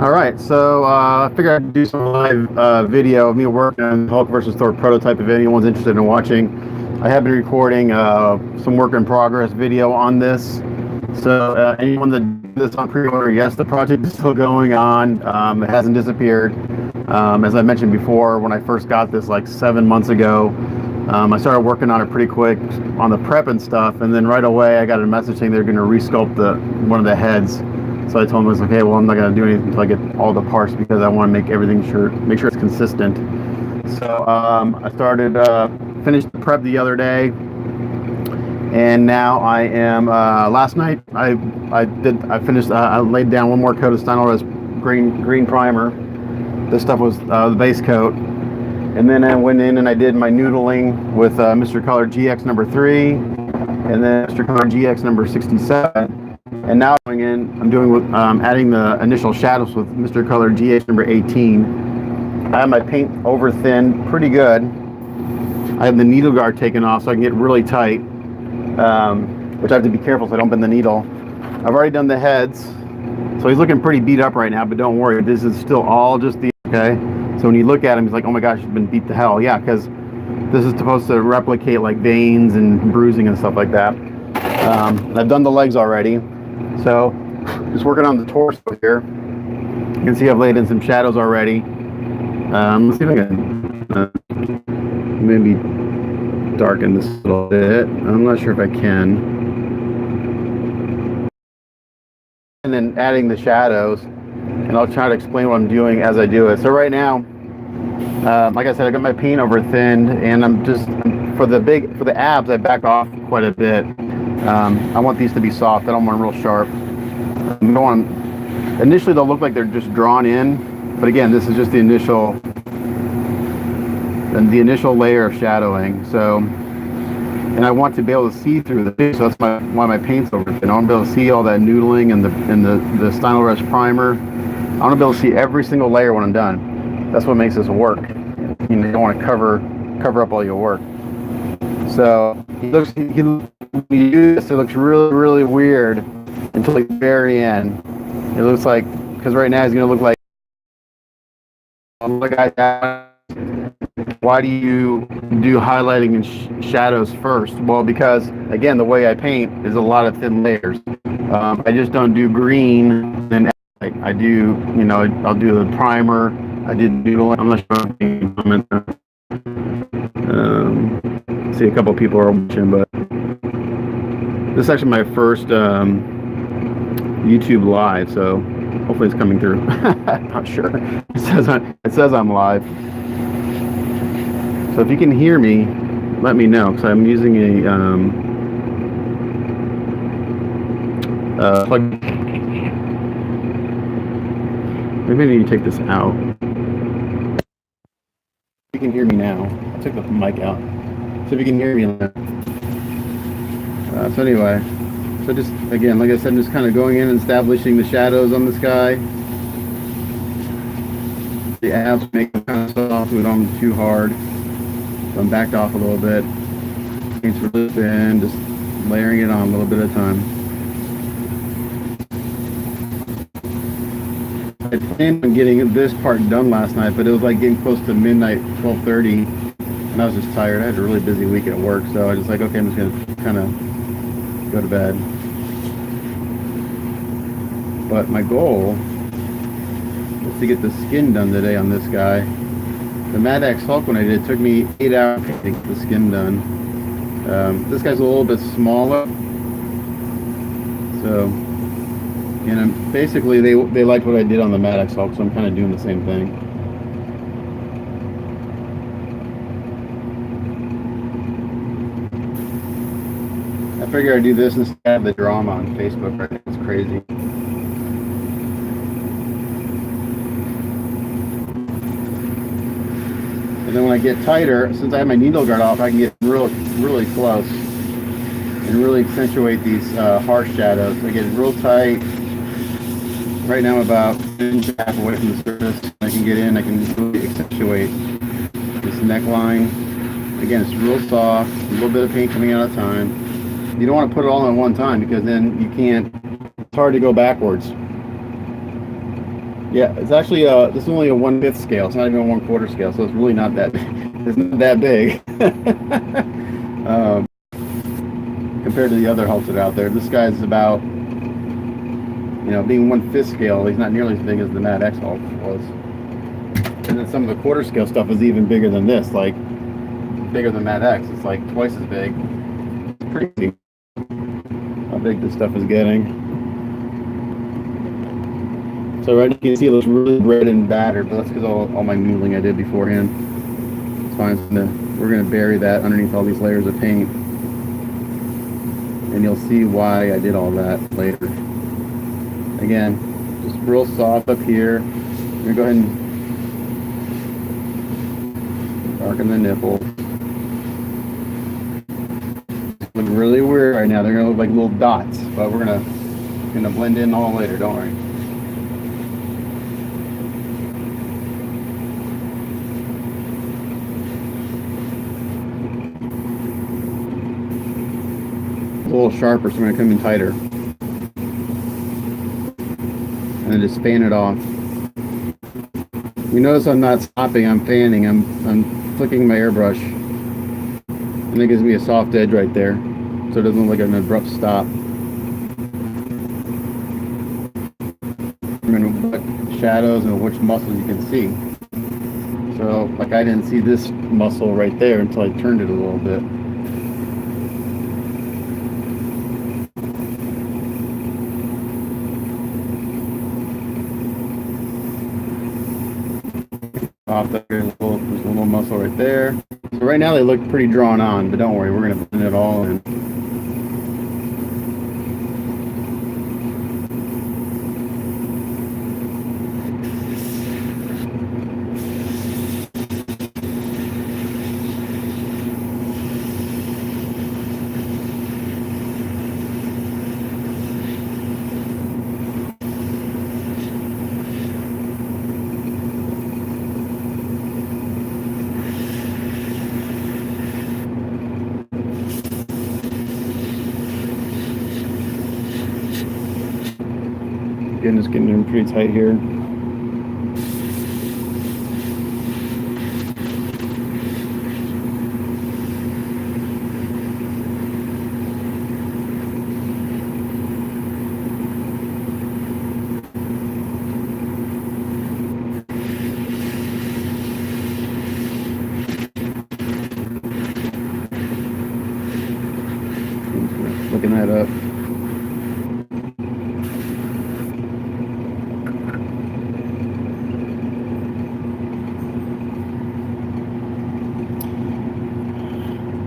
All right, so I figured I'd do some live video of me working on Hulk versus Thor prototype if anyone's interested in watching. I have been recording some work in progress video on this. So anyone that did this on pre-order, yes, the project is still going on. It hasn't disappeared. As I mentioned before, when I first got this like 7 months ago, I started working on it pretty quick on the prep and stuff, and then right away I got a message saying they're going to resculpt one of the heads. So I told him, I was like, okay, well, I'm not going to do anything until I get all the parts because I want to make everything make sure it's consistent. So I started, finished the prep the other day, and now I am. Last night I finished. I laid down one more coat of Steinolrez green primer. This stuff was the base coat, and then I went in and I did my noodling with Mr. Color GX number 3, and then Mr. Color GX number 67. And now I'm doing adding the initial shadows with Mr. Color GH number 18. I have my paint over thin pretty good. I have the needle guard taken off so I can get really tight, which I have to be careful so I don't bend the needle. I've already done the heads, so he's looking pretty beat up right now, but don't worry, this is still all just the, okay? So when you look at him, he's like, oh my gosh, he's been beat to hell. Yeah, because this is supposed to replicate like veins and bruising and stuff like that. I've done the legs already. So, just working on the torso here. You can see I've laid in some shadows already. Let's see if I can maybe darken this a little bit. I'm not sure if I can. And then adding the shadows, and I'll try to explain what I'm doing as I do it. So right now, like I said, I got my paint over thinned, and I'm just for the abs, I backed off quite a bit. I want these to be soft. I don't want them real sharp. Initially, they'll look like they're just drawn in, but again, this is just the initial layer of shadowing. So, and I want to be able to see through the. So that's why my paint's over thin. I want to be able to see all that noodling and the Steinolrez primer. I want to be able to see every single layer when I'm done. That's what makes this work. You don't want to cover up all your work. So when you do this, it looks really, really weird until the very end. It looks like, because right now he's going to look like, why do you do highlighting and shadows first? Well, because again, the way I paint is a lot of thin layers. I just don't do green and I do, I'll do the primer. I did noodling. I'm not sure if you comment. See a couple people are watching, but this is actually my first YouTube live, so hopefully it's coming through. I'm not sure. It says I'm live. So if you can hear me, let me know, because I'm using a plug. Maybe I need to take this out. You can hear me now. I took the mic out. So if you can hear me now. So anyway, so just again, like I said, I'm just kind of going in and establishing the shadows on this guy. The abs make them kind of soft, so we don't too hard. So I'm backed off a little bit. Paint's really thin, just layering it on a little bit at a time. I planned on getting this part done last night, but it was like getting close to midnight, 12:30, and I was just tired. I had a really busy week at work, so I was just like, okay, I'm just gonna kind of go to bed. But my goal was to get the skin done today on this guy. The Mad X Hulk when I did, it took me 8 hours to get the skin done. This guy's a little bit smaller, so. And basically, they liked what I did on the Mad X Hulk, so I'm kind of doing the same thing. I figure I'd do this instead of the drama on Facebook. Right? It's crazy. And then when I get tighter, since I have my needle guard off, I can get really close and really accentuate these harsh shadows. I get real tight. Right now I'm about an inch and a half away from the surface. I can get in, I can really accentuate this neckline. Again, it's real soft, a little bit of paint coming out at a time. You don't want to put it all in one time because then you can't, it's hard to go backwards. Yeah, it's actually this is only a 1/5 scale. It's not even a 1/4 scale, so it's really not that it's not that big um, compared to the other Hulks that are out there. This guy's about, being 1/5 scale. He's not nearly as big as the Mad X Hulk was. And then some of the quarter scale stuff is even bigger than this, like bigger than Mad X. It's like twice as big. It's crazy how big this stuff is getting. So right, you can see it looks really red and battered, but that's because all my noodling I did beforehand. It's fine. We're gonna bury that underneath all these layers of paint, and you'll see why I did all that later. Again, just real soft up here. I'm gonna go ahead and darken the nipple. Look really weird right now. They're gonna look like little dots, but we're gonna blend in all later. Don't worry. A little sharper, so I'm going to come in tighter. And then just fan it off. You notice I'm not stopping, I'm fanning, I'm flicking my airbrush. And it gives me a soft edge right there, so it doesn't look like an abrupt stop. And what shadows and which muscles you can see. So, like, I didn't see this muscle right there until I turned it a little bit. There's a little muscle right there. So right now they look pretty drawn on, but don't worry, we're going to blend it all in. Again, just getting them pretty tight here. Looking that up.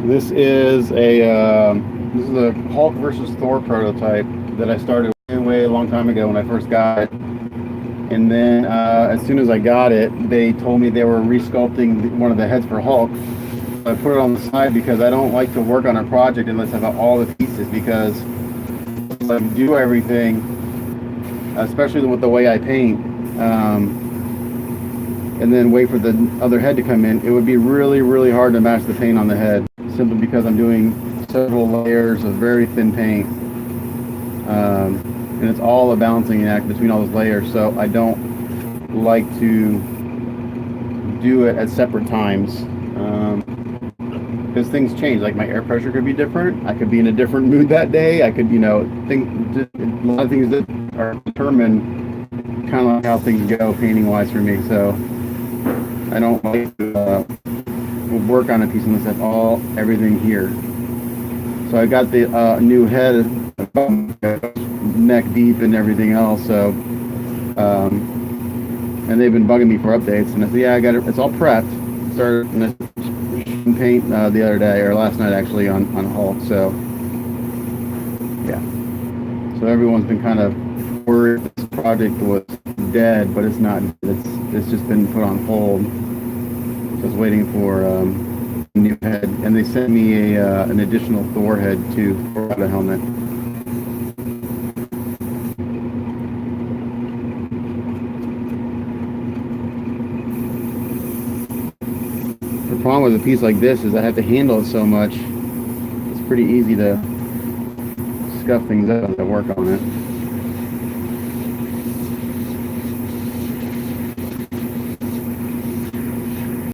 This is a Hulk versus Thor prototype that I started way a long time ago when I first got it. And then as soon as I got it, they told me they were resculpting one of the heads for Hulk. I put it on the side because I don't like to work on a project unless I have all the pieces, because I do everything, especially with the way I paint, and then wait for the other head to come in. It would be really, really hard to match the paint on the head, simply because I'm doing several layers of very thin paint, and it's all a balancing act between all those layers. So I don't like to do it at separate times, because things change. Like my air pressure could be different. I could be in a different mood that day. I could, think a lot of things that are determined kind of like how things go painting wise for me. So I don't like to work on a piece unless that's everything here. So I got the new head, neck deep and everything else. So and they've been bugging me for updates, and I said, yeah, I got it. It's all prepped. Started paint the other day, or last night actually, on Hulk. So yeah, so everyone's been kind of worried this project was dead, but it's not. It's just been put on hold. Just waiting for a new head, and they sent me an additional Thor head too for the helmet. The problem with a piece like this is I have to handle it so much. It's pretty easy to scuff things up as I work on it.